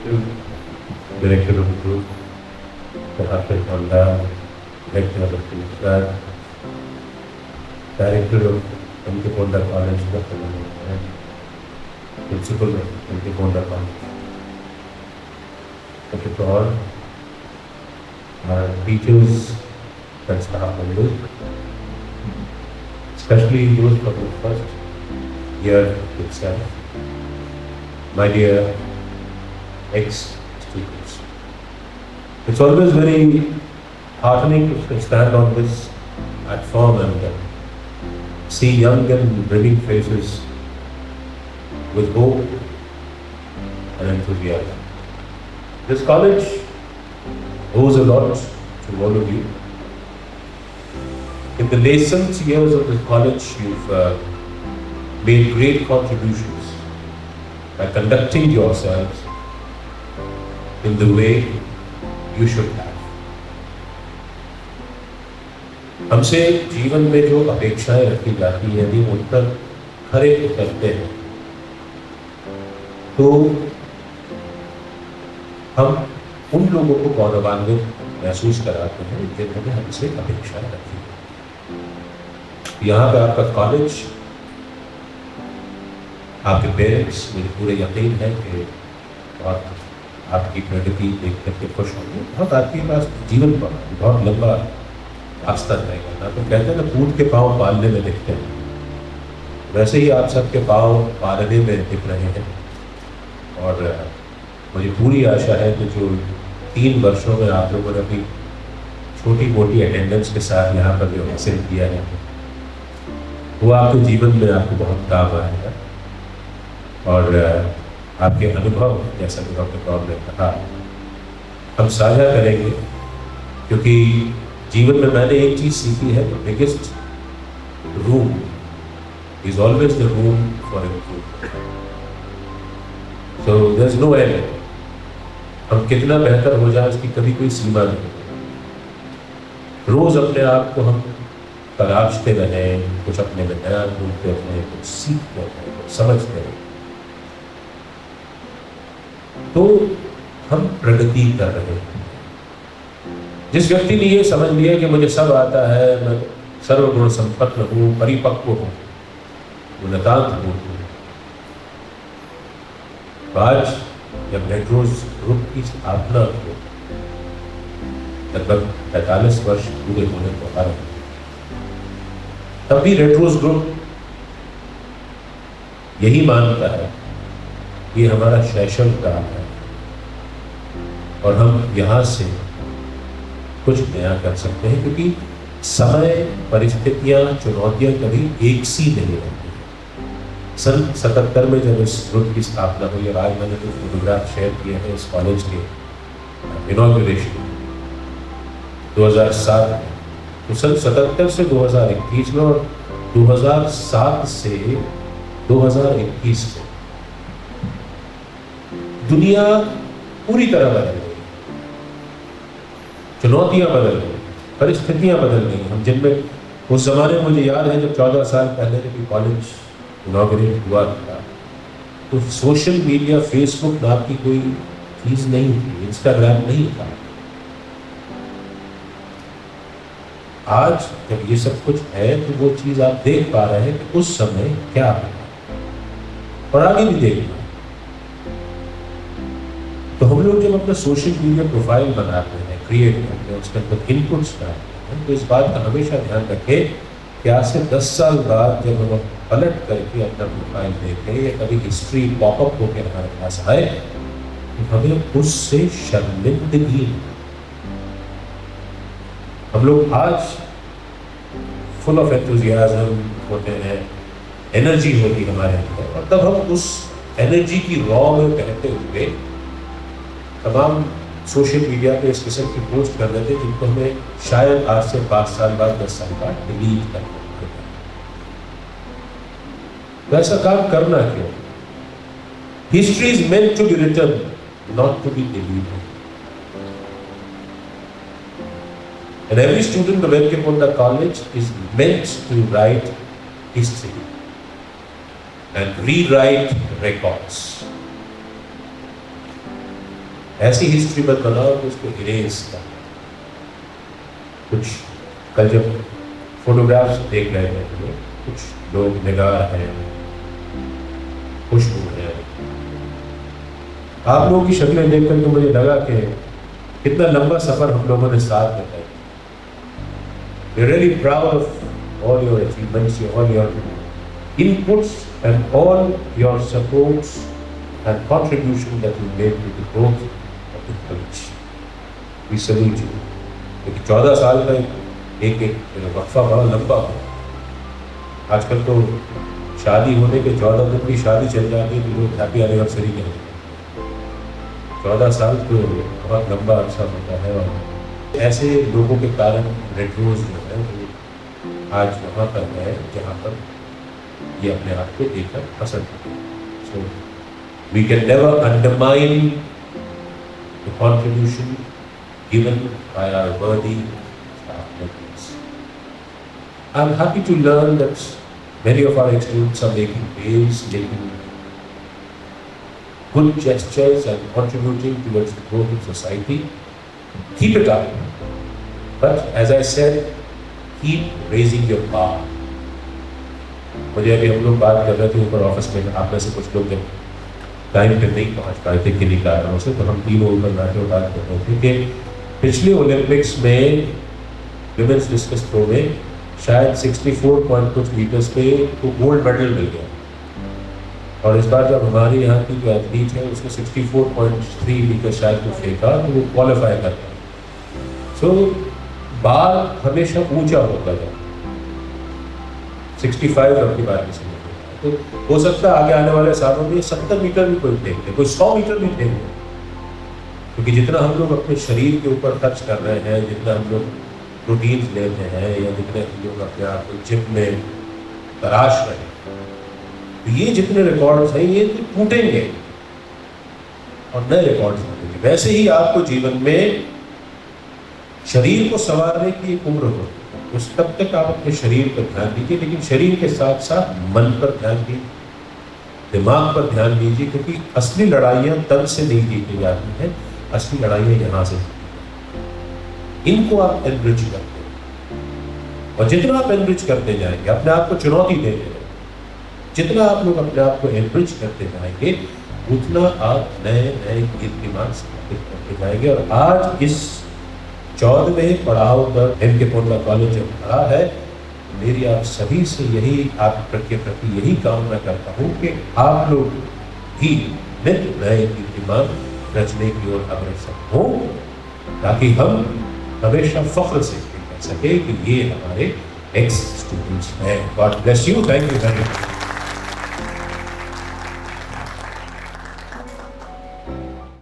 Executive Director of the group, Mr. Harshit Honda, Director of the Filsar, Director of M.K. Ponda College, and Principal of M.K. Ponda College. Thank you to all our teachers and staff members, especially those from the first year itself. My dear ex-students, it's always very heartening to stand on this platform and see young and brimming faces with hope and enthusiasm. This college owes a lot to all of you. In the nascent years of this college, you've made great contributions by conducting yourselves in the way you should have. हमसे जीवन में जो अपेक्षाएं रखी जाती हैं यदि उन पर खरे उतरते हैं तो हम उन लोगों को गौरवान्वित महसूस कराते हैं जिन्होंने हमसे अपेक्षाएं रखी। यहाँ पे आपका कॉलेज, आपके पेरेंट्स, मुझे पूरे यकीन है कि बहुत आपकी प्रगति देख करके खुश होंगे। बहुत आपके पास जीवन पर बहुत लंबा रास्ता रहेगा ना। तो कहते हैं ना, कूद के पाँव पालने में दिखते हैं, वैसे ही आप सबके पाँव पालने में दिख रहे हैं। और मुझे पूरी आशा है कि जो 3 वर्षों में आप लोगों ने अपनी छोटी मोटी अटेंडेंस के साथ यहाँ पर जो हासिल किया है वो आपके जीवन में आपको बहुत काम आएगा। और आपके अनुभव, जैसा कि डॉक्टर कौर ने कहा, हम साझा करेंगे, क्योंकि जीवन में मैंने एक चीज़ सीखी है, the biggest room is always the room for improvement. So there is no end. हम कितना बेहतर हो जाए उसकी कभी कोई सीमा नहीं। रोज अपने आप को हम तलाशते रहें, कुछ अपने में नया ढूंढते रहें, कुछ सीखते रहें, कुछ समझते रहें, तो हम प्रगति कर रहे हैं। जिस व्यक्ति ने ये समझ लिया कि मुझे सब आता है, मैं सर्वगुण संपन्न हूँ, परिपक्व हूँ, वो नितांत मूर्ख हूँ। आज जब रेड्रोज ग्रुप की स्थापना को लगभग 45 वर्ष पूरे होने को आ रहे हैं, तब भी रेड्रोज ग्रुप यही मानता है कि हमारा शैशव काल है और हम यहाँ से कुछ नया कर सकते हैं, क्योंकि समय, परिस्थितियां, चुनौतियां कभी एक सी नहीं रहती। सन 77 में जब इस ग्रुप की स्थापना हुई, और आज मैंने जो फोटोग्राफ शेयर किए हैं इस कॉलेज के इनॉग्रेशन 2007 में, तो सन 77 से 2021 में और 2007 से 2021 में दुनिया पूरी तरह बदल गई, चुनौतियां बदल गई, परिस्थितियां बदल गई। हम जिनमें उस जमाने में मुझे याद है जब 14 साल पहले जब कॉलेज इनॉग्रेट हुआ था, तो सोशल मीडिया, फेसबुक नाम की कोई चीज नहीं थी, इंस्टाग्राम नहीं था। आज जब ये सब कुछ है तो वो चीज आप देख पा रहे हैं कि उस समय क्या हुआ और आगे भी देखना। तो हम लोग जब अपना सोशल मीडिया प्रोफाइल बनाते हैं, क्रिएट करते हैं, उसके अंदर इनपुट्स डालते हैं, तो इस बात का हमेशा ध्यान रखें कि आज से 10 साल बाद जब हम पलट करके अपना प्रोफाइल देखें या कभी हिस्ट्री पॉपअप होकर हमारे पास आए तो हमें उससे शर्मिंदगी। हम लोग आज फुल ऑफ एंथुजियाज्म होते हैं, एनर्जी होती है हमारे अंदर, और तब हम उस एनर्जी की रॉ में बहते हुए तमाम सोशल मीडिया पे इस किस्म की पोस्ट कर देते जिनको हमें शायद आज से 5 साल बाद, 10 साल बाद डिलीट करना पड़ेगा। तो ऐसा काम करना क्यों? History is meant to be written, not to be deleted. And every student of M.K. Ponda College is meant to write history and rewrite records. ऐसी हिस्ट्री मत बनाओ कि उसको इरेज कर। कुछ कल जब फोटोग्राफ्स देख रहे थे तो कुछ लोग निगार हैं, खुशबू है, आप लोगों की शक्लें देख कर तो मुझे लगा कि कितना लंबा सफर हम लोगों ने साथ में तय किया। We're really proud of all your achievements, all your inputs and all your supports and contribution that you made to the growth of the college. We salute you. क्योंकि 14 साल का एक वक्फा बड़ा लंबा हो। आजकल तो शादी होने के 14 दिन भी शादी चल जाती है तो लोग हैप्पी एनिवर्सरी कहते हैं। 14 साल तो बहुत लंबा अर्सा होता है और ऐसे लोगों के कारण रेड रोज जो है वो आज वहाँ पर है जहाँ पर ये अपने आप को देखकर पसंद है। So we can never undermine the contribution given by our worthy staff members. I am happy to learn that many of our students are making waves, making good gestures and contributing towards the growth of society. Keep it up. But as I said, keep raising your bar. मुझे अभी हम लोग बात कर रहे थे ऊपर office में, आप में से कुछ लोग जब टाइम पे नहीं पहुंच पाए थे किन्हीं कारणों से, तो हम तीनों ऊपर बैठे और बात कर रहे थे कि पिछले ओलंपिक्स में विमेंस डिस्कस थ्रो में शायद 64 पॉइंट कुछ मीटर्स पे तो गोल्ड मेडल मिल गया, और इस बार जब हमारे यहाँ की जो एथलीट है उसने 64.3 मीटर शायद को फेंका तो वो क्वालिफाई कर गया। सो बार हमेशा ऊंचा होता है, 65 अब की बार में समझ तो हो सकता है आगे आने वाले सालों में 70 मीटर भी कोई फेंक दे, कोई 100 मीटर भी फेंक दे, क्योंकि जितना हम लोग अपने शरीर के ऊपर खर्च कर रहे हैं, जितना हम लोग प्रोटीन्स लेते हैं या जितने हम लोग अपने आप को जिम में तराश रहे हैं, तो ये जितने रिकॉर्ड्स हैं ये तो टूटेंगे और नए रिकॉर्ड्स बनेंगे। वैसे ही आपको जीवन में शरीर को संवारने की एक उम्र होती है, उस तब तक आप अपने शरीर पर ध्यान दीजिए, लेकिन शरीर के साथ साथ मन पर ध्यान दीजिए, दिमाग पर ध्यान दीजिए, क्योंकि असली लड़ाइयाँ तब से नहीं जीती जाती हैं, असली लड़ाइयाँ यहाँ से। इनको आप एनरिच करते हैं और जितना आप एनरिच करते जाएंगे, अपने आप को चुनौती देते जाएंगे, जितना आप लोग अपने आप को एनरिच करते जाएंगे उतना आप नए नए कीर्तिमान स्थापित करते जाएंगे। और आज इस 14वें पड़ाव पर MK पोंडा कॉलेज जब खड़ा है, मेरी आप सभी से यही आपके प्रति यही कामना करता हूँ कि आप लोग भी नित नए कीर्तिमान रचने की ओर अग्रसर हों, ताकि हम हमेशा फख्र से कह सके कि ये हमारे एक्स स्टूडेंट्स हैं। God bless you, thank you very much.